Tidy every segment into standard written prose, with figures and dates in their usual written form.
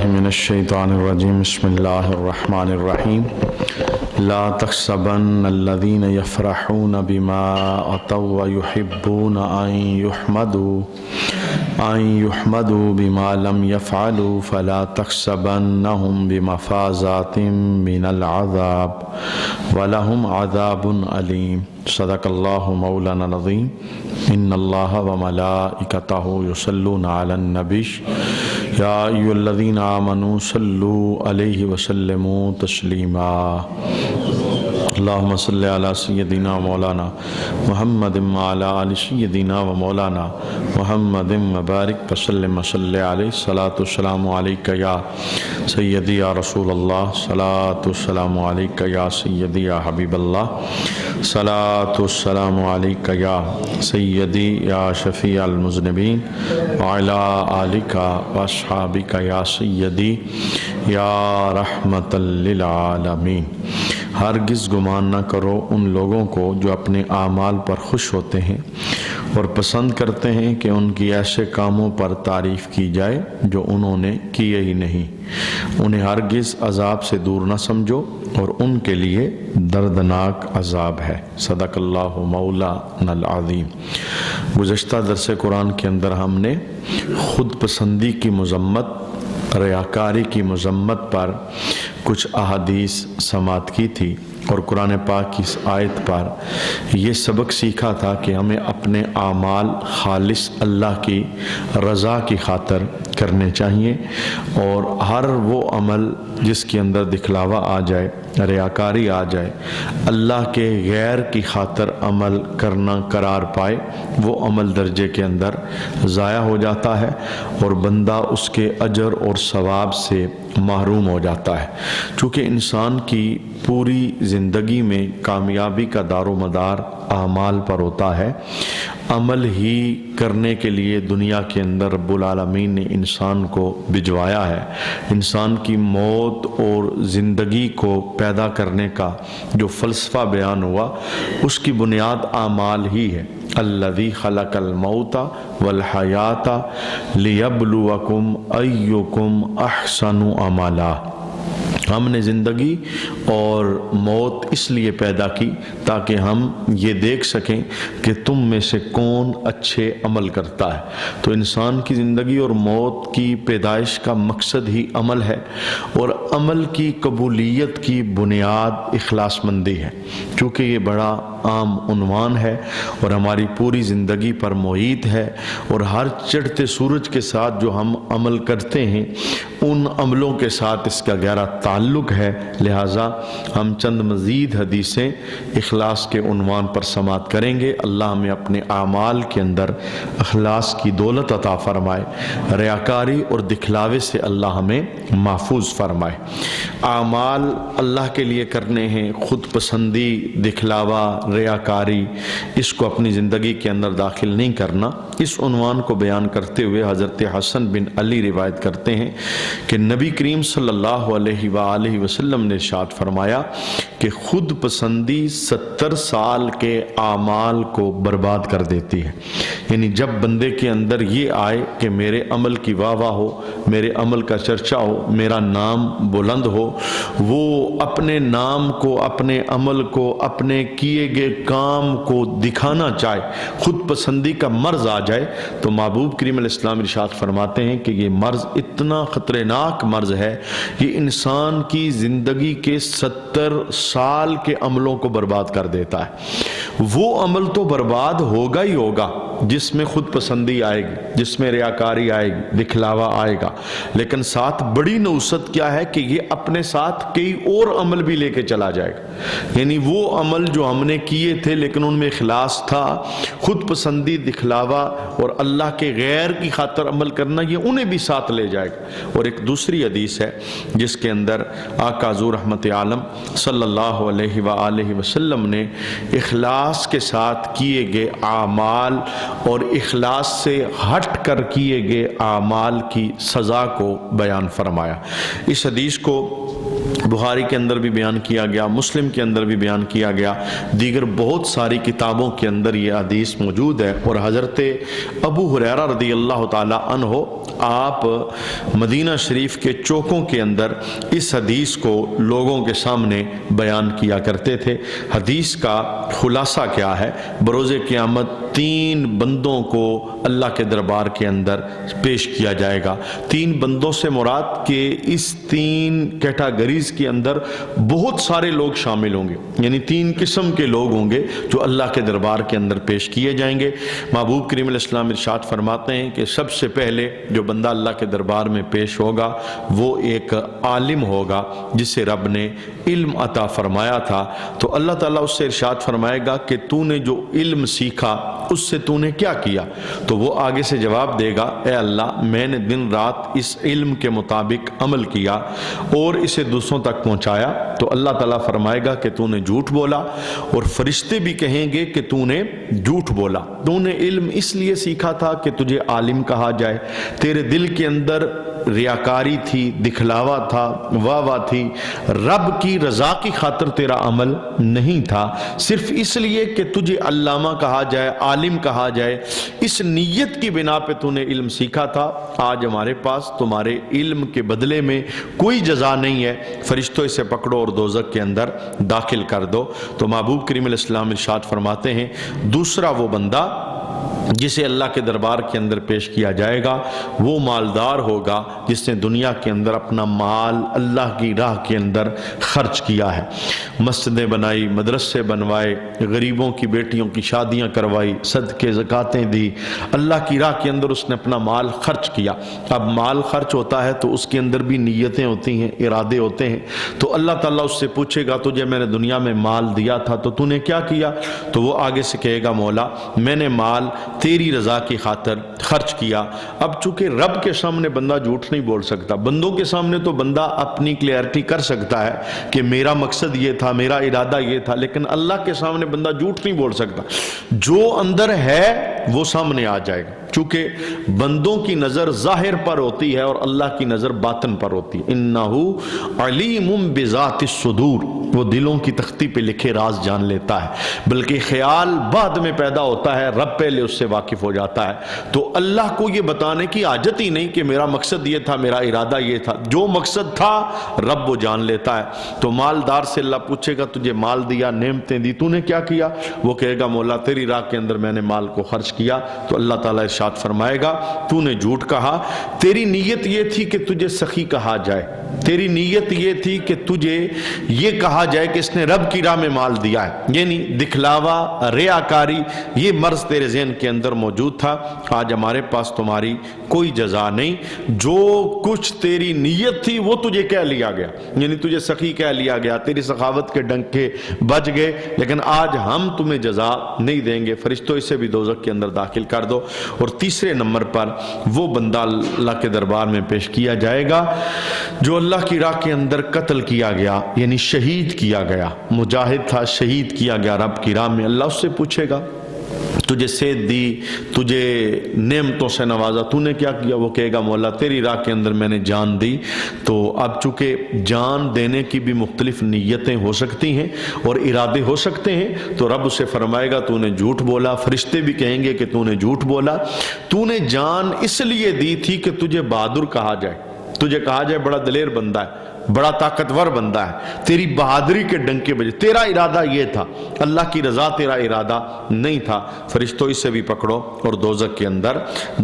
باللہ من الشیطان الرجیم بسم اللہ الرحمن الرحیم لا تحسبن الذین یفرحون بما أتوا ويحبون أن يحمدوا بما لم يفعلوا فلا تحسبنهم بمفازات من العذاب ولهم عذاب علیم صدق اللہ مولانا العظیم ان اللہ وملائکتہ یصلون علی النبی یا ایھا الذین آمنوا صلوا علیہ وسلموا تسلیما اللہم صلی علی سیدنا مولانا محمد وعلی آل سیدنا و مولانا محمد مبارک وسلم وصلی علیہ صلاۃ والسلام علیک یا سیدی یا رسول اللہ صلاۃ والسلام علیک یا سیدی یا حبیب اللہ صلاۃ والسلام علیک یا سیدی یا شفیع المذنبین وعلی آلک واصحابک یا سیدی یا رحمت للعالمین۔ ہرگز گمان نہ کرو ان لوگوں کو جو اپنے اعمال پر خوش ہوتے ہیں اور پسند کرتے ہیں کہ ان کی ایسے کاموں پر تعریف کی جائے جو انہوں نے کیے ہی نہیں۔ انہیں ہرگز عذاب سے دور نہ سمجھو اور ان کے لیے دردناک عذاب ہے۔ صدق اللہ مولانا العظیم۔ گزشتہ درس قرآن کے اندر ہم نے خود پسندی کی مذمت، ریاکاری کی مذمت پر کچھ احادیث سماعت کی تھی اور قرآن پاک کی اس آیت پر یہ سبق سیکھا تھا کہ ہمیں اپنے اعمال خالص اللہ کی رضا کی خاطر کرنے چاہیے، اور ہر وہ عمل جس کے اندر دکھلاوا آ جائے، ریاکاری آ جائے، اللہ کے غیر کی خاطر عمل کرنا قرار پائے، وہ عمل درجے کے اندر ضائع ہو جاتا ہے اور بندہ اس کے اجر اور ثواب سے محروم ہو جاتا ہے۔ چونکہ انسان کی پوری زندگی میں کامیابی کا دار و مدار اعمال پر ہوتا ہے، عمل ہی کرنے کے لیے دنیا کے اندر رب العالمین نے انسان کو بھجوایا ہے۔ انسان کی موت اور زندگی کو پیدا کرنے کا جو فلسفہ بیان ہوا، اس کی بنیاد اعمال ہی ہے۔ الذی خلق الموت والحیات لیبلوکم ایکم احسن عملا۔ ہم نے زندگی اور موت اس لیے پیدا کی تاکہ ہم یہ دیکھ سکیں کہ تم میں سے کون اچھے عمل کرتا ہے۔ تو انسان کی زندگی اور موت کی پیدائش کا مقصد ہی عمل ہے، اور عمل کی قبولیت کی بنیاد اخلاص مندی ہے۔ چونکہ یہ بڑا عام عنوان ہے اور ہماری پوری زندگی پر محیط ہے، اور ہر چڑھتے سورج کے ساتھ جو ہم عمل کرتے ہیں ان عملوں کے ساتھ اس کا گہرا تعلق ہے، لہٰذا ہم چند مزید حدیثیں اخلاص کے عنوان پر سماعت کریں گے۔ اللہ ہمیں اپنے اعمال کے اندر اخلاص کی دولت عطا فرمائے، ریاکاری اور دکھلاوے سے اللہ ہمیں محفوظ فرمائے۔ اعمال اللہ کے لیے کرنے ہیں، خود پسندی، دکھلاوا، ریاکاری، اس کو اپنی زندگی کے اندر داخل نہیں کرنا۔ اس عنوان کو بیان کرتے ہوئے حضرت حسن بن علی روایت کرتے ہیں کہ نبی کریم صلی اللہ علیہ وآلہ وسلم نے ارشاد فرمایا کہ خود پسندی 70 سال کے اعمال کو برباد کر دیتی ہے۔ یعنی جب بندے کے اندر یہ آئے کہ میرے عمل کی واہ واہ ہو، میرے عمل کا چرچا ہو، میرا نام بلند ہو، وہ اپنے نام کو، اپنے عمل کو، اپنے کیے گئے کام کو دکھانا چاہے، خود پسندی کا مرض آ جائے، تو محبوب کریم علیہ السلام ارشاد فرماتے ہیں کہ یہ مرض اتنا خطرناک مرض ہے، یہ انسان کی زندگی کے 70 سال کے عملوں کو برباد کر دیتا ہے۔ وہ عمل تو برباد ہوگا ہی ہوگا جس میں خود پسندی آئے گی، جس میں ریاکاری آئے گی، دکھلاوا آئے گا، لیکن ساتھ بڑی نوست کیا ہے کہ یہ اپنے ساتھ کئی اور عمل بھی لے کے چلا جائے گا۔ یعنی وہ عمل جو ہم نے کیے تھے لیکن ان میں اخلاص تھا، خود پسندی، دکھلاوا اور اللہ کے غیر کی خاطر عمل کرنا، یہ انہیں بھی ساتھ لے جائے گا۔ اور ایک دوسری حدیث ہے جس کے اندر آقا حضور رحمت عالم صلی اللہ علیہ وآلہ وسلم نے اخلاص کے ساتھ کیے گئے اعمال اور اخلاص سے ہٹ کر کیے گئے اعمال کی سزا کو بیان فرمایا۔ اس حدیث کو بخاری کے اندر بھی بیان کیا گیا، مسلم کے اندر بھی بیان کیا گیا، دیگر بہت ساری کتابوں کے اندر یہ حدیث موجود ہے۔ اور حضرت ابو ہریرہ رضی اللہ تعالی عنہ آپ مدینہ شریف کے چوکوں کے اندر اس حدیث کو لوگوں کے سامنے بیان کیا کرتے تھے۔ حدیث کا خلاصہ کیا ہے؟ بروز قیامت 3 بندوں کو اللہ کے دربار کے اندر پیش کیا جائے گا۔ 3 بندوں سے مراد کہ اس 3 کیٹاگریز کے اندر بہت سارے لوگ شامل ہوں گے، یعنی 3 قسم کے لوگ ہوں گے جو اللہ کے دربار کے اندر پیش کیے جائیں گے۔ محبوب کریم علیہ السلام ارشاد فرماتے ہیں کہ سب سے پہلے جو بندہ اللہ کے دربار میں پیش ہوگا وہ ایک عالم ہوگا جسے رب نے علم عطا فرمایا تھا۔ تو اللہ تعالیٰ اس سے ارشاد فرمائے گا کہ تو نے جو علم سیکھا اس سے تو نے کیا کیا؟ تو وہ آگے سے جواب دے گا، اے اللہ میں نے دن رات اس علم کے مطابق عمل کیا اور اسے دوسروں تک پہنچایا۔ تو اللہ تعالیٰ فرمائے گا کہ تو نے جھوٹ بولا، اور فرشتے بھی کہیں گے کہ تو نے جھوٹ بولا۔ تو نے علم اس لیے سیکھا تھا کہ تجھے عالم کہا جائے، تیرے دل کے اندر ریاکاری تھی، دکھلاوا تھا، واہ تھی، رب کی رضا کی خاطر تیرا عمل نہیں تھا، صرف اس لیے کہ تجھے علامہ کہا جائے، عالم کہا جائے، اس نیت کی بنا پہ تو نے علم سیکھا تھا۔ آج ہمارے پاس تمہارے علم کے بدلے میں کوئی جزا نہیں ہے، فرشتوں اسے پکڑو اور دوزخ کے اندر داخل کر دو۔ تو محبوب کریم علیہ السلام ارشاد فرماتے ہیں دوسرا وہ بندہ جسے اللہ کے دربار کے اندر پیش کیا جائے گا وہ مالدار ہوگا جس نے دنیا کے اندر اپنا مال اللہ کی راہ کے اندر خرچ کیا ہے، مسجدیں بنائی، مدرسے بنوائے، غریبوں کی بیٹیوں کی شادیاں کروائی، صدقے زکاتیں دی، اللہ کی راہ کے اندر اس نے اپنا مال خرچ کیا۔ اب مال خرچ ہوتا ہے تو اس کے اندر بھی نیتیں ہوتی ہیں، ارادے ہوتے ہیں، تو اللہ تعالیٰ اس سے پوچھے گا تجھے میں نے دنیا میں مال دیا تھا تو تو نے کیا کیا؟ تو وہ آگے سے کہے گا مولا میں نے مال تیری رضا کی خاطر خرچ کیا۔ اب چونکہ رب کے سامنے بندہ جھوٹ نہیں بول سکتا، بندوں کے سامنے تو بندہ اپنی کلیئرٹی کر سکتا ہے کہ میرا مقصد یہ تھا، میرا ارادہ یہ تھا، لیکن اللہ کے سامنے بندہ جھوٹ نہیں بول سکتا۔ جو اندر ہے وہ سامنے آ جائے گا، چونکہ بندوں کی نظر ظاہر پر ہوتی ہے اور اللہ کی نظر باطن پر ہوتی ہے۔ اِنَّهُ عَلِيمٌ بِذَاتِ الصُّدُورِ، وہ دلوں کی تختی پہ لکھے راز جان لیتا ہے، بلکہ خیال بعد میں پیدا ہوتا ہے، رب پہلے اس سے واقف ہو جاتا ہے۔ تو اللہ کو یہ بتانے کی حاجت ہی نہیں کہ میرا مقصد یہ تھا، میرا ارادہ یہ تھا، جو مقصد تھا رب وہ جان لیتا ہے۔ تو مالدار سے اللہ پوچھے گا تجھے مال دیا، نعمتیں دی، تو نے کیا کیا؟ وہ کہے گا مولا تیری راہ کے اندر میں نے مال کو خرچ کیا۔ تو اللہ تعالیٰ ارشاد فرمائے گا تو نے جھوٹ کہا، تیری نیت یہ تھی کہ تجھے سخی کہا جائے، تیری نیت یہ تھی کہ تجھے یہ کہا جائے کہ اس نے رب کی راہ میں مال دیا ہے، یعنی دکھلاوا، ریاکاری، یہ مرض تیرے ذہن کے اندر موجود تھا۔ آج ہمارے پاس تمہاری کوئی جزا نہیں، جو کچھ تیری نیت تھی وہ تجھے کہہ لیا گیا، یعنی تجھے سخی کہہ لیا گیا، تیری سخاوت کے ڈنکے بج گئے، لیکن آج ہم تمہیں جزا نہیں دیں گے، فرشتوں اسے بھی دوزخ کے اندر داخل کر دو۔ اور تیسرے نمبر پر وہ بندہ اللہ کے دربار میں پیش کیا جائے گا جو اللہ کی راہ کے اندر قتل کیا گیا، یعنی شہید کیا گیا، مجاہد تھا، شہید کیا گیا رب کی راہ میں۔ اللہ اس سے پوچھے گا تجھے صحت دی، تجھے نعمتوں سے نوازا، تو نے کیا کیا؟ وہ کہے گا مولا تیری راہ کے اندر میں نے جان دی۔ تو اب چونکہ جان دینے کی بھی مختلف نیتیں ہو سکتی ہیں اور ارادے ہو سکتے ہیں، تو رب اسے فرمائے گا تو نے جھوٹ بولا، فرشتے بھی کہیں گے کہ تو نے جھوٹ بولا، تو نے جان اس لیے دی تھی کہ تجھے بہادر کہا جائے، تجھے کہا جائے بڑا دلیر بندہ ہے، بڑا طاقتور بندہ ہے، تیری بہادری کے ڈنکے بجے، تیرا ارادہ یہ تھا، اللہ کی رضا تیرا ارادہ نہیں تھا۔ فرشتوں اسے بھی پکڑو اور دوزخ کے اندر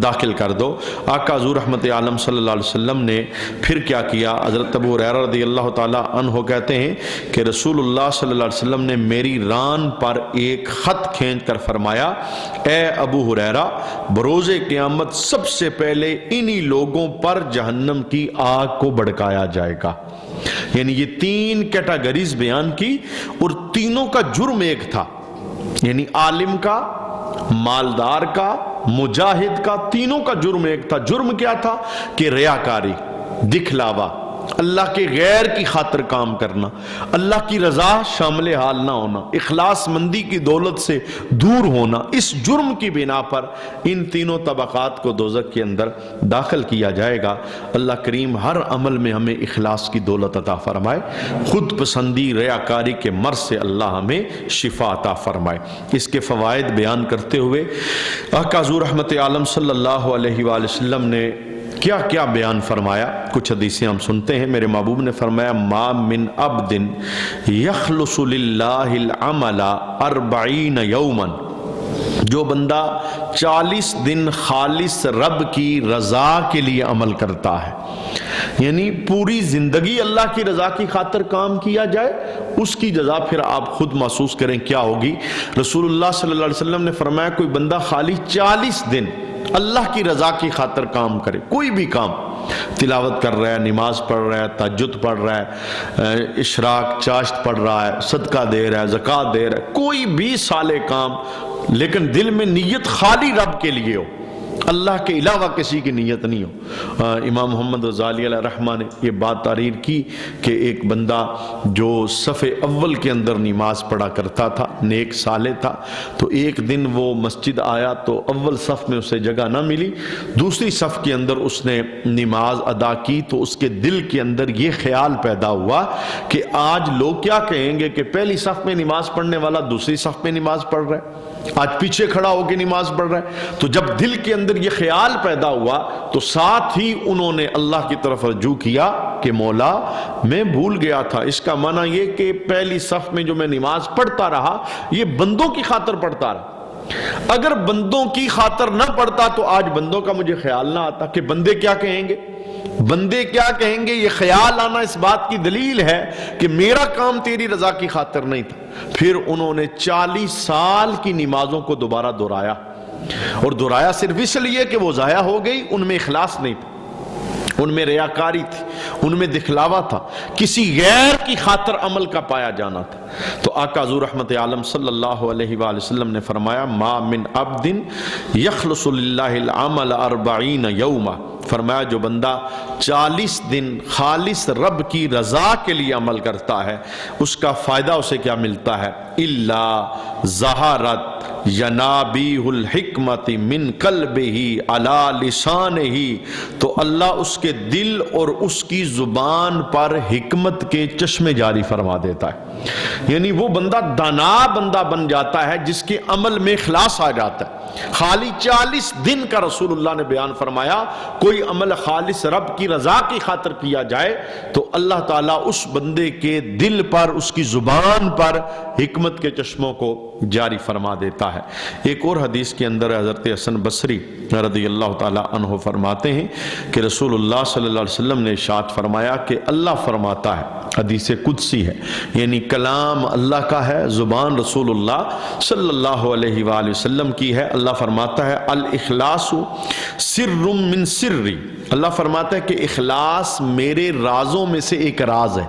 داخل کر دو۔ آقا حضور رحمت عالم صلی اللہ علیہ وسلم نے پھر کیا کیا؟ حضرت ابو ہریرہ رضی اللہ تعالی عنہ کہتے ہیں کہ رسول اللہ صلی اللہ علیہ وسلم نے میری ران پر ایک خط کھینچ کر فرمایا، اے ابو ہریرہ بروز قیامت سب سے پہلے انہی لوگوں پر جہنم کی آگ کو بھڑکایا جائے گا۔ یعنی یہ 3 کیٹاگریز بیان کی اور تینوں کا جرم ایک تھا، یعنی عالم کا، مالدار کا، مجاہد کا، تینوں کا جرم ایک تھا۔ جرم کیا تھا؟ کہ ریاکاری، دکھلاوا، اللہ کے غیر کی خاطر کام کرنا، اللہ کی رضا شامل حال نہ ہونا، اخلاص مندی کی دولت سے دور ہونا، اس جرم کی بنا پر ان تینوں طبقات کو دوزخ کے اندر داخل کیا جائے گا۔ اللہ کریم ہر عمل میں ہمیں اخلاص کی دولت عطا فرمائے، خود پسندی ریاکاری کے مرض سے اللہ ہمیں شفا عطا فرمائے۔ اس کے فوائد بیان کرتے ہوئے آقا حضور رحمت عالم صلی اللہ علیہ وآلہ وسلم نے کیا کیا بیان فرمایا، کچھ حدیثیں ہم سنتے ہیں۔ میرے محبوب نے فرمایا ما من عبد یخلص للہ العمل 40 یوما، جو بندہ 40 دن خالص رب کی رضا کے لیے عمل کرتا ہے، یعنی پوری زندگی اللہ کی رضا کی خاطر کام کیا جائے، اس کی جزا پھر آپ خود محسوس کریں کیا ہوگی۔ رسول اللہ صلی اللہ علیہ وسلم نے فرمایا کوئی بندہ خالی 40 دن اللہ کی رضا کی خاطر کام کرے، کوئی بھی کام، تلاوت کر رہا ہے، نماز پڑھ رہا ہے، تہجد پڑھ رہا ہے، اشراق چاشت پڑھ رہا ہے، صدقہ دے رہا ہے، زکوٰۃ دے رہا ہے، کوئی بھی صالح کام، لیکن دل میں نیت خالی رب کے لیے ہو، اللہ کے علاوہ کسی کی نیت نہیں ہو۔ امام محمد غزالی علیہ رحمہ نے یہ بات تحریر کی کہ ایک بندہ جو صف اول کے اندر نماز پڑھا کرتا تھا، نیک صالح تھا، تو ایک دن وہ مسجد آیا تو اول صف میں اسے جگہ نہ ملی، دوسری صف کے اندر اس نے نماز ادا کی تو اس کے دل کے اندر یہ خیال پیدا ہوا کہ آج لوگ کیا کہیں گے کہ پہلی صف میں نماز پڑھنے والا دوسری صف میں نماز پڑھ رہا ہے، آج پیچھے کھڑا ہو کے نماز پڑھ رہا ہے۔ تو جب دل کے اندر یہ خیال پیدا ہوا تو ساتھ ہی انہوں نے اللہ کی طرف رجوع کیا کہ مولا میں بھول گیا تھا، اس کا معنی یہ کہ پہلی صف میں جو میں نماز پڑھتا رہا یہ بندوں کی خاطر پڑھتا رہا، اگر بندوں کی خاطر نہ پڑھتا تو آج بندوں کا مجھے خیال نہ آتا کہ بندے کیا کہیں گے، بندے کیا کہیں گے، یہ خیال آنا اس بات کی دلیل ہے کہ میرا کام تیری رضا کی خاطر نہیں تھا۔ پھر انہوں نے 40 سال کی نمازوں کو دوبارہ دہرایا، اور دہرایا صرف اس لیے کہ وہ ضائع ہو گئی، ان میں اخلاص نہیں تھا، ان میں ریاکاری تھی، ان میں دکھلاوا تھا، کسی غیر کی خاطر عمل کا پایا جانا تھا۔ تو آقا حضور رحمت عالم صلی اللہ علیہ وآلہ وسلم نے فرمایا ما من عبد یخلص للہ العمل 40 یوما، فرمایا جو بندہ 40 دن خالص رب کی رضا کے لیے عمل کرتا ہے اس کا فائدہ اسے کیا ملتا ہے، الا ظہرت ینابیہ الحکمت من قلبہ علی لسانہ، تو اللہ اس کے دل اور اس کی زبان پر حکمت کے چشمے جاری فرما دیتا ہے، یعنی وہ بندہ دانا بندہ بن جاتا ہے جس کے عمل میں اخلاص آ جاتا ہے۔ خالی 40 دن کا رسول اللہ نے بیان فرمایا، کوئی عمل خالص رب کی رضا کی خاطر کیا جائے تو اللہ تعالیٰ اس بندے کے دل پر، اس کی زبان پر حکمت کے چشموں کو جاری فرما دیتا ہے۔ ایک اور حدیث کے اندر حضرت حسن بصری رضی اللہ تعالیٰ عنہ فرماتے ہیں کہ رسول اللہ صلی اللہ علیہ وسلم نے ارشاد فرمایا کہ اللہ فرماتا ہے، حدیث قدسی ہے، یعنی کلام اللہ کا ہے، زبان رسول اللہ صلی اللہ علیہ وآلہ وسلم کی ہے۔ اللہ فرماتا ہے الاخلاص سر من سری، اللہ فرماتا ہے کہ اخلاص میرے رازوں میں سے ایک راز ہے،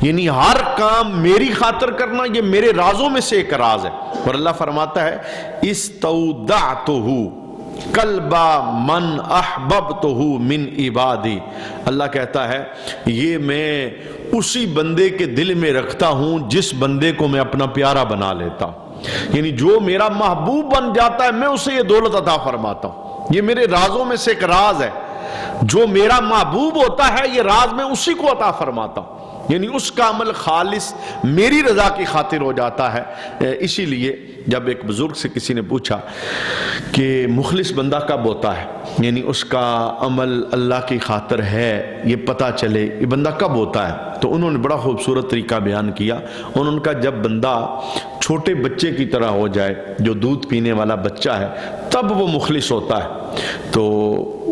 یعنی ہر کام میری خاطر کرنا یہ میرے رازوں میں سے ایک راز ہے۔ اور اللہ فرماتا ہے استودعتہ قلب من احببتہ من عبادی، اللہ کہتا ہے یہ میں اسی بندے کے دل میں رکھتا ہوں جس بندے کو میں اپنا پیارا بنا لیتا ہوں، یعنی جو میرا محبوب بن جاتا ہے میں اسے یہ دولت عطا فرماتا ہوں، یہ میرے رازوں میں سے ایک راز ہے، جو میرا محبوب ہوتا ہے یہ راز میں اسی کو عطا فرماتا ہوں، یعنی اس کا عمل خالص میری رضا کی خاطر ہو جاتا ہے۔ اسی لیے جب ایک بزرگ سے کسی نے پوچھا کہ مخلص بندہ کب ہوتا ہے، یعنی اس کا عمل اللہ کی خاطر ہے یہ پتہ چلے یہ بندہ کب ہوتا ہے، تو انہوں نے بڑا خوبصورت طریقہ بیان کیا، انہوں نے کہا جب بندہ چھوٹے بچے کی طرح ہو جائے، جو دودھ پینے والا بچہ ہے تب وہ مخلص ہوتا ہے۔ تو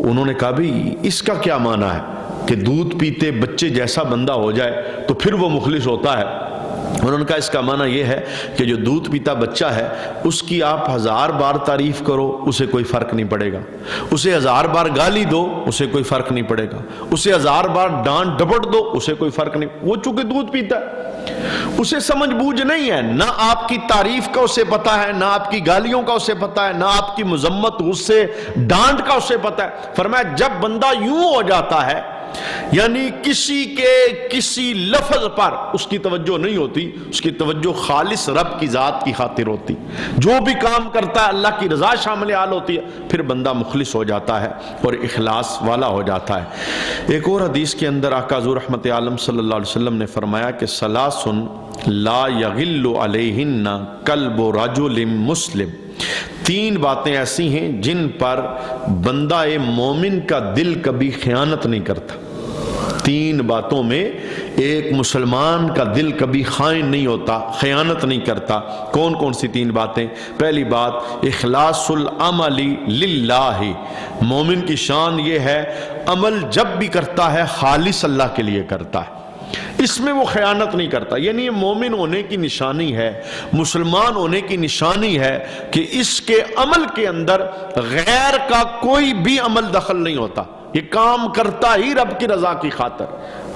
انہوں نے کہا بھی اس کا کیا معنی ہے کہ دودھ پیتے بچے جیسا بندہ ہو جائے تو پھر وہ مخلص ہوتا ہے؟ انہوں نے کہا اس کا معنی یہ ہے کہ جو دودھ پیتا بچہ ہے اس کی آپ 1000 بار تعریف کرو اسے کوئی فرق نہیں پڑے گا، اسے 1000 بار گالی دو اسے کوئی فرق نہیں پڑے گا، اسے 1000 بار ڈانٹ ڈپٹ دو اسے کوئی فرق نہیں، وہ چونکہ دودھ پیتا ہے اسے سمجھ بوجھ نہیں ہے، نہ آپ کی تعریف کا اسے پتا ہے، نہ آپ کی گالیوں کا اسے پتا ہے، نہ آپ کی مذمت غصے ڈانٹ کا اسے پتا ہے۔ فرمایا جب بندہ یوں ہو جاتا ہے یعنی کسی کے کسی لفظ پر اس کی توجہ نہیں ہوتی، اس کی توجہ خالص رب کی ذات کی خاطر ہوتی، جو بھی کام کرتا ہے اللہ کی رضا شامل حال ہوتی ہے، پھر بندہ مخلص ہو جاتا ہے اور اخلاص والا ہو جاتا ہے۔ ایک اور حدیث کے اندر آقا حضور رحمت عالم صلی اللہ علیہ وسلم نے فرمایا کہ ثلاثن لا یغل علیہن قلب رجل مسلم، تین باتیں ایسی ہیں جن پر بندہ مومن کا دل کبھی خیانت نہیں کرتا۔ تین باتوں میں ایک مسلمان کا دل کبھی خائن نہیں ہوتا، خیانت نہیں کرتا۔ کون کون سی تین باتیں؟ پہلی بات اخلاص العمل للہ، مومن کی شان یہ ہے عمل جب بھی کرتا ہے خالص اللہ کے لیے کرتا ہے، اس میں وہ خیانت نہیں کرتا۔ یعنی یہ مومن ہونے کی نشانی ہے، مسلمان ہونے کی نشانی ہے کہ اس کے عمل کے اندر غیر کا کوئی بھی عمل دخل نہیں ہوتا، یہ کام کرتا ہی رب کی رضا کی خاطر۔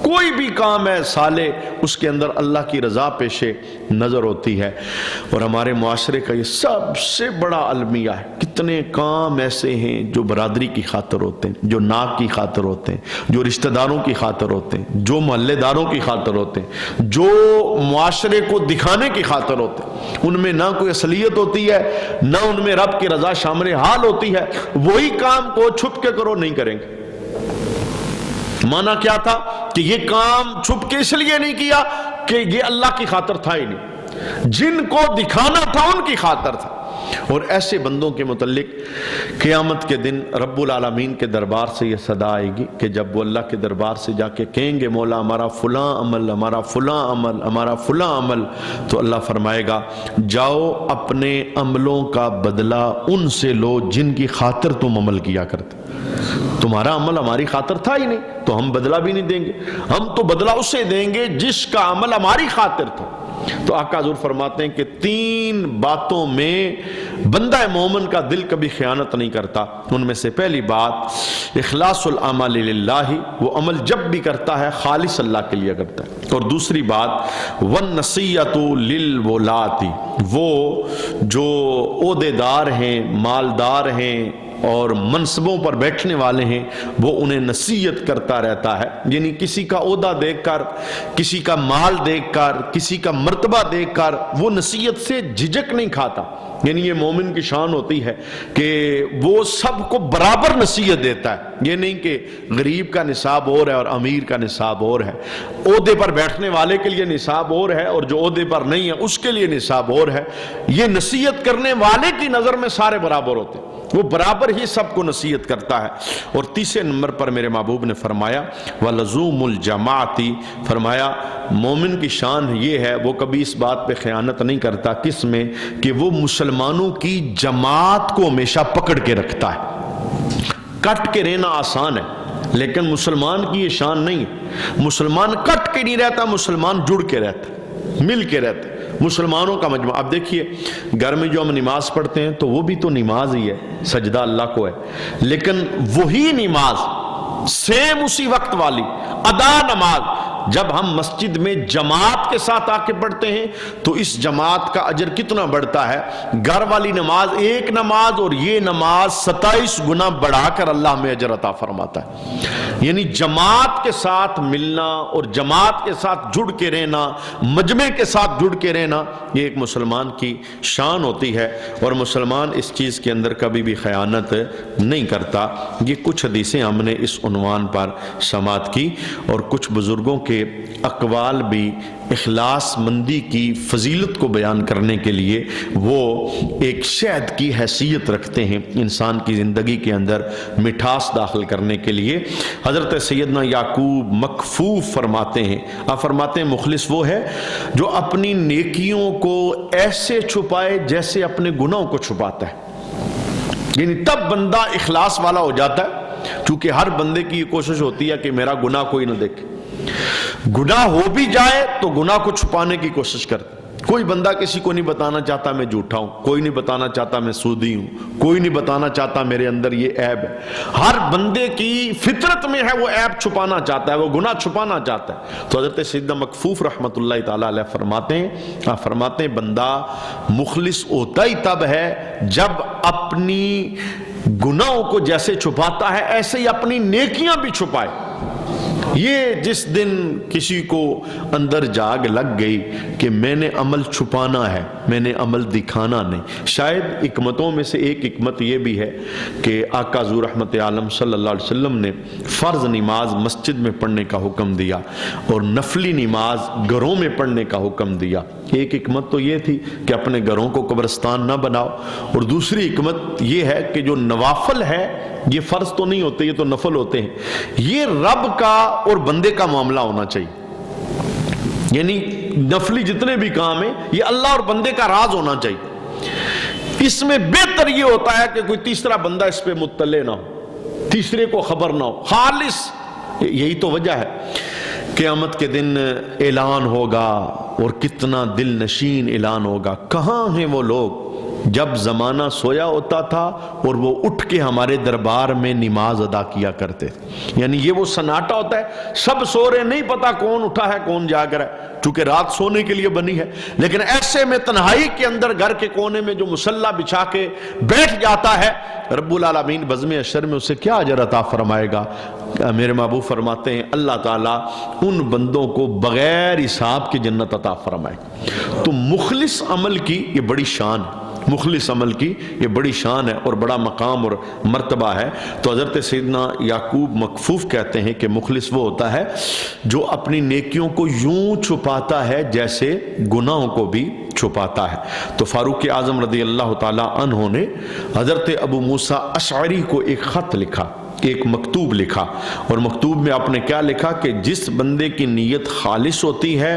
کوئی بھی کام ہے صالح، اس کے اندر اللہ کی رضا پیش نظر ہوتی ہے۔ اور ہمارے معاشرے کا یہ سب سے بڑا المیہ ہے، کتنے کام ایسے ہیں جو برادری کی خاطر ہوتے ہیں، جو ناک کی خاطر ہوتے ہیں، جو رشتہ داروں کی خاطر ہوتے ہیں، جو محلے داروں کی خاطر ہوتے ہیں، جو معاشرے کو دکھانے کی خاطر ہوتے ہیں، ان میں نہ کوئی اصلیت ہوتی ہے، نہ ان میں رب کی رضا شامل حال ہوتی ہے۔ وہی کام کو چھپ کے کرو نہیں کریں گے۔ مانا کیا تھا کہ یہ کام چھپ کے اس لیے نہیں کیا کہ یہ اللہ کی خاطر تھا ہی نہیں، جن کو دکھانا تھا ان کی خاطر تھا۔ اور ایسے بندوں کے متعلق قیامت کے دن رب العالمین کے دربار سے یہ صدا آئے گی کہ جب وہ اللہ کے دربار سے جا کے کہیں گے مولا ہمارا فلاں عمل، ہمارا فلاں عمل، ہمارا فلاں عمل، تو اللہ فرمائے گا جاؤ اپنے عملوں کا بدلہ ان سے لو جن کی خاطر تم عمل کیا کرتے۔ تمہارا عمل ہماری خاطر تھا ہی نہیں تو ہم بدلہ بھی نہیں دیں گے، ہم تو بدلہ اسے دیں گے جس کا عمل ہماری خاطر تھا۔ تو آقا حضور فرماتے ہیں کہ تین باتوں میں بندہ مومن کا دل کبھی خیانت نہیں کرتا۔ ان میں سے پہلی بات اخلاص العمل للہ، وہ عمل جب بھی کرتا ہے خالص اللہ کے لیے کرتا ہے۔ اور دوسری بات والنصیحۃ للولاۃ، وہ جو عہدے دار ہیں، مالدار ہیں اور منصبوں پر بیٹھنے والے ہیں، وہ انہیں نصیحت کرتا رہتا ہے۔ یعنی کسی کا عہدہ دیکھ کر، کسی کا مال دیکھ کر، کسی کا مرتبہ دیکھ کر وہ نصیحت سے جھجک نہیں کھاتا۔ یعنی یہ مومن کی شان ہوتی ہے کہ وہ سب کو برابر نصیحت دیتا ہے۔ یہ نہیں کہ غریب کا نصاب اور ہے اور امیر کا نصاب اور ہے، عہدے پر بیٹھنے والے کے لیے نصاب اور ہے اور جو عہدے پر نہیں ہے اس کے لیے نصاب اور ہے۔ یہ نصیحت کرنے والے کی نظر میں سارے برابر ہوتے ہیں، وہ برابر ہی سب کو نصیحت کرتا ہے۔ اور تیسرے نمبر پر میرے محبوب نے فرمایا وَلَزُومُ الْجَمَاعَةِ، فرمایا مومن کی شان یہ ہے وہ کبھی اس بات پہ خیانت نہیں کرتا، کس میں؟ کہ وہ مسلمانوں کی جماعت کو ہمیشہ پکڑ کے رکھتا ہے۔ کٹ کے رہنا آسان ہے لیکن مسلمان کی یہ شان نہیں ہے۔ مسلمان کٹ کے نہیں رہتا، مسلمان جڑ کے رہتا، مل کے رہتا، مسلمانوں کا مجمع۔ اب دیکھیے گھر میں جو ہم نماز پڑھتے ہیں تو وہ بھی تو نماز ہی ہے، سجدہ اللہ کو ہے، لیکن وہی نماز سیم اسی وقت والی ادا نماز جب ہم مسجد میں جماعت کے ساتھ آ کے پڑھتے ہیں تو اس جماعت کا اجر کتنا بڑھتا ہے۔ گھر والی نماز ایک نماز اور یہ نماز 27 گنا بڑھا کر اللہ ہمیں اجر عطا فرماتا ہے۔ یعنی جماعت کے ساتھ ملنا اور جماعت کے ساتھ جڑ کے رہنا، مجمع کے ساتھ جڑ کے رہنا، یہ ایک مسلمان کی شان ہوتی ہے اور مسلمان اس چیز کے اندر کبھی بھی خیانت نہیں کرتا۔ یہ کچھ حدیثیں ہم نے اس عنوان پر سماعت کی اور کچھ بزرگوں کے اقوال بھی اخلاص مندی کی فضیلت کو بیان کرنے کے لیے وہ ایک شہد کی حیثیت رکھتے ہیں انسان کی زندگی کے اندر مٹھاس داخل کرنے کے لیے۔ حضرت سیدنا یعقوب مکفوف فرماتے ہیں، آپ فرماتے ہیں مخلص وہ ہے جو اپنی نیکیوں کو ایسے چھپائے جیسے اپنے گناہوں کو چھپاتا ہے۔ یعنی تب بندہ اخلاص والا ہو جاتا ہے، چونکہ ہر بندے کی یہ کوشش ہوتی ہے کہ میرا گناہ کوئی نہ دیکھے، گناہ ہو بھی جائے تو گناہ کو چھپانے کی کوشش کرتا۔ کوئی بندہ کسی کو نہیں بتانا چاہتا میں جھوٹا ہوں، کوئی نہیں بتانا چاہتا میں سودی ہوں، کوئی نہیں بتانا چاہتا میرے اندر یہ عیب ہے۔ ہر بندے کی فطرت میں ہے وہ عیب چھپانا چاہتا ہے، وہ گناہ چھپانا چاہتا ہے۔ تو حضرت سیدنا مکفوف رحمت اللہ تعالیٰ علیہ فرماتے ہیں بندہ مخلص ہوتا ہی تب ہے جب اپنی گناہوں کو جیسے چھپاتا ہے ایسے ہی اپنی نیکیاں بھی چھپائے۔ یہ جس دن کسی کو اندر جاگ لگ گئی کہ میں نے عمل چھپانا ہے، میں نے عمل دکھانا نہیں۔ شاید حکمتوں میں سے ایک حکمت یہ بھی ہے کہ آقا حضور رحمت عالم صلی اللہ علیہ وسلم نے فرض نماز مسجد میں پڑھنے کا حکم دیا اور نفلی نماز گھروں میں پڑھنے کا حکم دیا۔ ایک حکمت تو یہ تھی کہ اپنے گھروں کو قبرستان نہ بناؤ، اور دوسری حکمت یہ ہے کہ جو نوافل ہے یہ فرض تو نہیں ہوتے، یہ تو نفل ہوتے ہیں، یہ رب کا اور بندے کا معاملہ ہونا چاہیے۔ یعنی نفلی جتنے بھی کام ہیں یہ اللہ اور بندے کا راز ہونا چاہیے۔ اس میں بہتر یہ ہوتا ہے کہ کوئی تیسرا بندہ اس پہ مطلع نہ ہو، تیسرے کو خبر نہ ہو، خالص۔ یہی تو وجہ ہے قیامت کے دن اعلان ہوگا، اور کتنا دل نشین اعلان ہوگا۔ کہاں ہیں وہ لوگ جب زمانہ سویا ہوتا تھا اور وہ اٹھ کے ہمارے دربار میں نماز ادا کیا کرتے؟ یعنی یہ وہ سناٹا ہوتا ہے، سب سو رہے، نہیں پتا کون اٹھا ہے کون جاگ رہا ہے، چونکہ رات سونے کے لیے بنی ہے۔ لیکن ایسے میں تنہائی کے اندر گھر کے کونے میں جو مصلی بچھا کے بیٹھ جاتا ہے، رب العالمین بزم اشر میں اسے کیا اجر عطا فرمائے گا؟ میرے محبوب فرماتے ہیں اللہ تعالیٰ ان بندوں کو بغیر حساب کی جنت عطا فرمائے۔ تو مخلص عمل کی یہ بڑی شان ہے، مخلص عمل کی یہ بڑی شان ہے اور بڑا مقام اور مرتبہ ہے۔ تو حضرت سیدنا یعقوب مکفوف کہتے ہیں کہ مخلص وہ ہوتا ہے جو اپنی نیکیوں کو یوں چھپاتا ہے جیسے گناہوں کو بھی چھپاتا ہے۔ تو فاروق اعظم رضی اللہ تعالیٰ عنہ نے حضرت ابو موسیٰ اشعری کو ایک خط لکھا، ایک مکتوب لکھا، اور مکتوب میں آپ نے کیا لکھا کہ جس بندے کی نیت خالص ہوتی ہے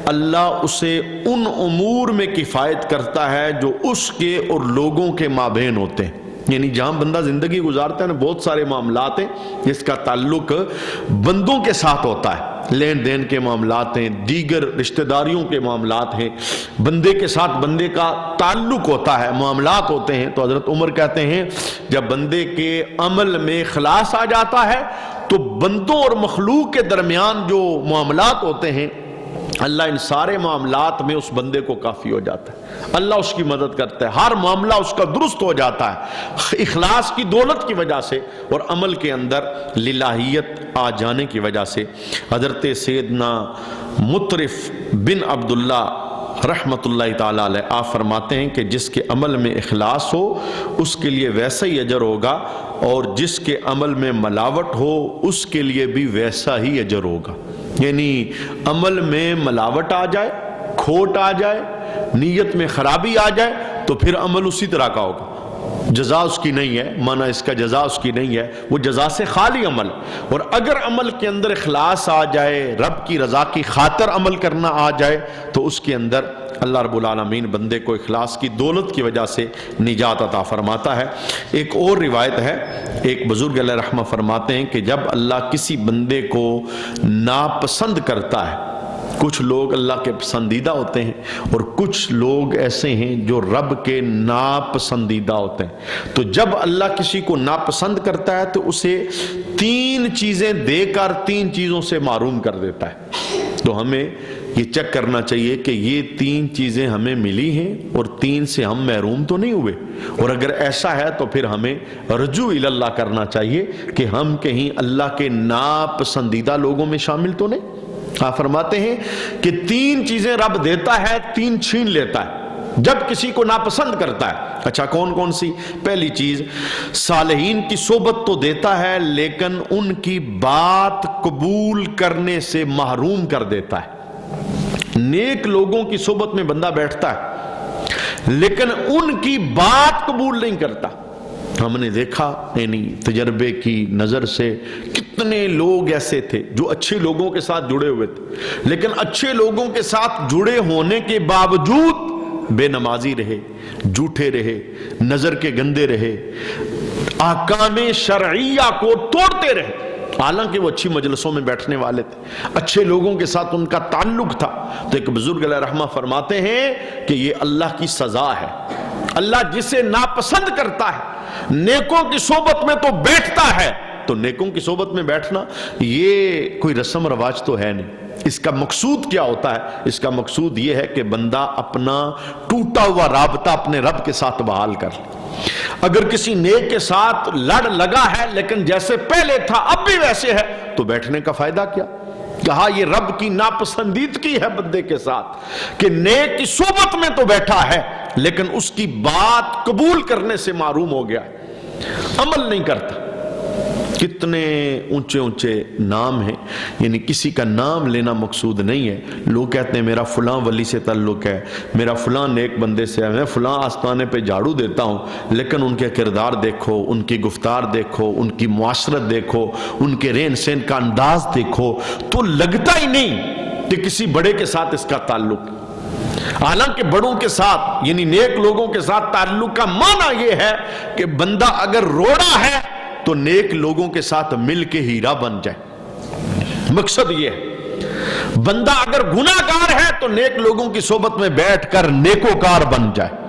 اللہ اسے ان امور میں کفایت کرتا ہے جو اس کے اور لوگوں کے مابین ہوتے ہیں۔ یعنی جہاں بندہ زندگی گزارتا ہے نا، بہت سارے معاملات ہیں جس کا تعلق بندوں کے ساتھ ہوتا ہے، لین دین کے معاملات ہیں، دیگر رشتہ داریوں کے معاملات ہیں، بندے کے ساتھ بندے کا تعلق ہوتا ہے، معاملات ہوتے ہیں۔ تو حضرت عمر کہتے ہیں جب بندے کے عمل میں اخلاص آ جاتا ہے تو بندوں اور مخلوق کے درمیان جو معاملات ہوتے ہیں اللہ ان سارے معاملات میں اس بندے کو کافی ہو جاتا ہے، اللہ اس کی مدد کرتا ہے، ہر معاملہ اس کا درست ہو جاتا ہے اخلاص کی دولت کی وجہ سے اور عمل کے اندر للہیت آ جانے کی وجہ سے۔ حضرت سیدنا مطرف بن عبداللہ رحمت اللہ تعالیٰ علیہ آپ فرماتے ہیں کہ جس کے عمل میں اخلاص ہو اس کے لیے ویسا ہی اجر ہوگا، اور جس کے عمل میں ملاوٹ ہو اس کے لیے بھی ویسا ہی اجر ہوگا۔ یعنی عمل میں ملاوٹ آ جائے، کھوٹ آ جائے، نیت میں خرابی آ جائے تو پھر عمل اسی طرح کا ہوگا، جزا اس کی نہیں ہے، معنی اس کا جزا اس کی نہیں ہے، وہ جزا سے خالی عمل۔ اور اگر عمل کے اندر اخلاص آ جائے، رب کی رضا کی خاطر عمل کرنا آ جائے تو اس کے اندر اللہ رب العالمین بندے کو اخلاص کی دولت کی وجہ سے نجات عطا فرماتا ہے۔ ایک اور روایت ہے، ایک بزرگ علیہ رحمہ فرماتے ہیں کہ جب اللہ کسی بندے کو ناپسند کرتا ہے، کچھ لوگ اللہ کے پسندیدہ ہوتے ہیں اور کچھ لوگ ایسے ہیں جو رب کے ناپسندیدہ ہوتے ہیں، تو جب اللہ کسی کو ناپسند کرتا ہے تو اسے 3 چیزیں دے کر 3 چیزوں سے محروم کر دیتا ہے۔ تو ہمیں یہ چیک کرنا چاہیے کہ یہ 3 چیزیں ہمیں ملی ہیں اور 3 سے ہم محروم تو نہیں ہوئے، اور اگر ایسا ہے تو پھر ہمیں رجوع اللہ کرنا چاہیے کہ ہم کہیں اللہ کے ناپسندیدہ لوگوں میں شامل تو نہیں۔ آپ فرماتے ہیں کہ 3 چیزیں رب دیتا ہے، 3 چھین لیتا ہے جب کسی کو ناپسند کرتا ہے۔ اچھا کون کون سی؟ پہلی چیز صالحین کی صحبت تو دیتا ہے لیکن ان کی بات قبول کرنے سے محروم کر دیتا ہے۔ نیک لوگوں کی صحبت میں بندہ بیٹھتا ہے لیکن ان کی بات قبول نہیں کرتا۔ ہم نے دیکھا یعنی تجربے کی نظر سے کتنے لوگ ایسے تھے جو اچھے لوگوں کے ساتھ جڑے ہوئے تھے لیکن اچھے لوگوں کے ساتھ جڑے ہونے کے باوجود بے نمازی رہے، جھوٹے رہے، نظر کے گندے رہے، احکام شرعیہ کو توڑتے رہے، حالانکہ وہ اچھی مجلسوں میں بیٹھنے والے تھے، اچھے لوگوں کے ساتھ ان کا تعلق تھا۔ تو ایک بزرگ علیہ رحمہ فرماتے ہیں کہ یہ اللہ کی سزا ہے۔ اللہ جسے ناپسند کرتا ہے نیکوں کی صحبت میں تو بیٹھتا ہے، تو نیکوں کی صحبت میں بیٹھنا یہ کوئی رسم رواج تو ہے نہیں۔ اس کا مقصود کیا ہوتا ہے؟ اس کا مقصود یہ ہے کہ بندہ اپنا ٹوٹا ہوا رابطہ اپنے رب کے ساتھ بحال کر لے۔ اگر کسی نیک کے ساتھ لڑ لگا ہے لیکن جیسے پہلے تھا اب بھی ویسے ہے تو بیٹھنے کا فائدہ کیا؟ کہا یہ رب کی ناپسندیدگی ہے بندے کے ساتھ کہ نیک کی صحبت میں تو بیٹھا ہے لیکن اس کی بات قبول کرنے سے محروم ہو گیا، عمل نہیں کرتا۔ کتنے اونچے اونچے نام ہیں، یعنی کسی کا نام لینا مقصود نہیں ہے۔ لوگ کہتے ہیں میرا فلاں ولی سے تعلق ہے، میرا فلاں نیک بندے سے ہے، میں فلاں آستانے پہ جھاڑو دیتا ہوں، لیکن ان کے کردار دیکھو، ان کی گفتار دیکھو، ان کی معاشرت دیکھو، ان کے رہن سہن کا انداز دیکھو تو لگتا ہی نہیں کہ کسی بڑے کے ساتھ اس کا تعلق۔ حالانکہ بڑوں کے ساتھ یعنی نیک لوگوں کے ساتھ تعلق کا معنی یہ ہے کہ بندہ اگر روڑا ہے تو نیک لوگوں کے ساتھ مل کے ہیرا بن جائے۔ مقصد یہ ہے بندہ اگر گناہگار ہے تو نیک لوگوں کی صحبت میں بیٹھ کر نیکوکار بن جائے،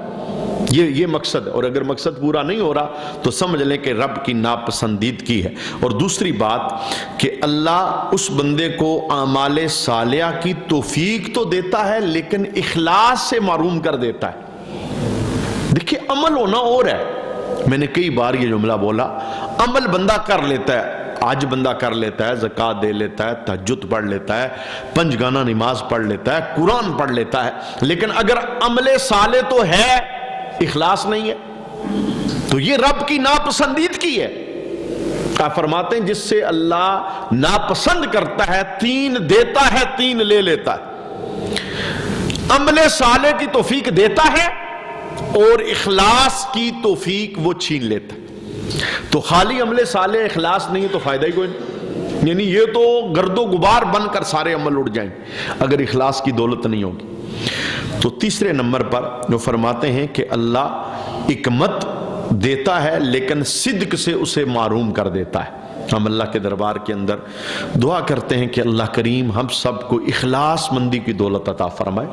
یہ مقصد ہے۔ اور اگر مقصد پورا نہیں ہو رہا تو سمجھ لیں کہ رب کی ناپسندیدگی ہے۔ اور دوسری بات کہ اللہ اس بندے کو اعمال صالحہ کی توفیق تو دیتا ہے لیکن اخلاص سے محروم کر دیتا ہے۔ دیکھیے عمل ہونا اور ہے، میں نے کئی بار یہ جملہ بولا، عمل بندہ کر لیتا ہے، آج بندہ کر لیتا ہے، زکوٰۃ دے لیتا ہے، تہجد پڑھ لیتا ہے، 5 گانا نماز پڑھ لیتا ہے، قرآن پڑھ لیتا ہے، لیکن اگر عمل صالح تو ہے اخلاص نہیں ہے تو یہ رب کی ناپسندیدگی ہے۔ آپ فرماتے ہیں جس سے اللہ ناپسند کرتا ہے 3 دیتا ہے 3 لے لیتا ہے، عمل صالح کی توفیق دیتا ہے اور اخلاص کی توفیق وہ چھین لیتا ہے۔ تو خالی عمل صالح اخلاص نہیں ہے تو فائدہ ہی کوئی نہیں، یعنی یہ تو گرد و غبار بن کر سارے عمل اڑ جائیں اگر اخلاص کی دولت نہیں ہوگی۔ تو تیسرے نمبر پر جو فرماتے ہیں کہ اللہ حکمت دیتا ہے لیکن صدق سے اسے محروم کر دیتا ہے۔ ہم اللہ کے دربار کے اندر دعا کرتے ہیں کہ اللہ کریم ہم سب کو اخلاص مندی کی دولت عطا فرمائے،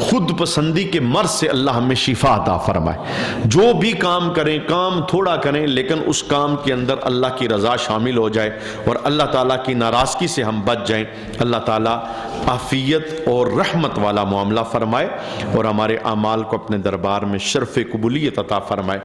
خود پسندی کے مرض سے اللہ ہمیں شفا عطا فرمائے۔ جو بھی کام کریں کام تھوڑا کریں لیکن اس کام کے اندر اللہ کی رضا شامل ہو جائے اور اللہ تعالیٰ کی ناراضگی سے ہم بچ جائیں۔ اللہ تعالیٰ عافیت اور رحمت والا معاملہ فرمائے اور ہمارے اعمال کو اپنے دربار میں شرف قبولیت عطا فرمائے۔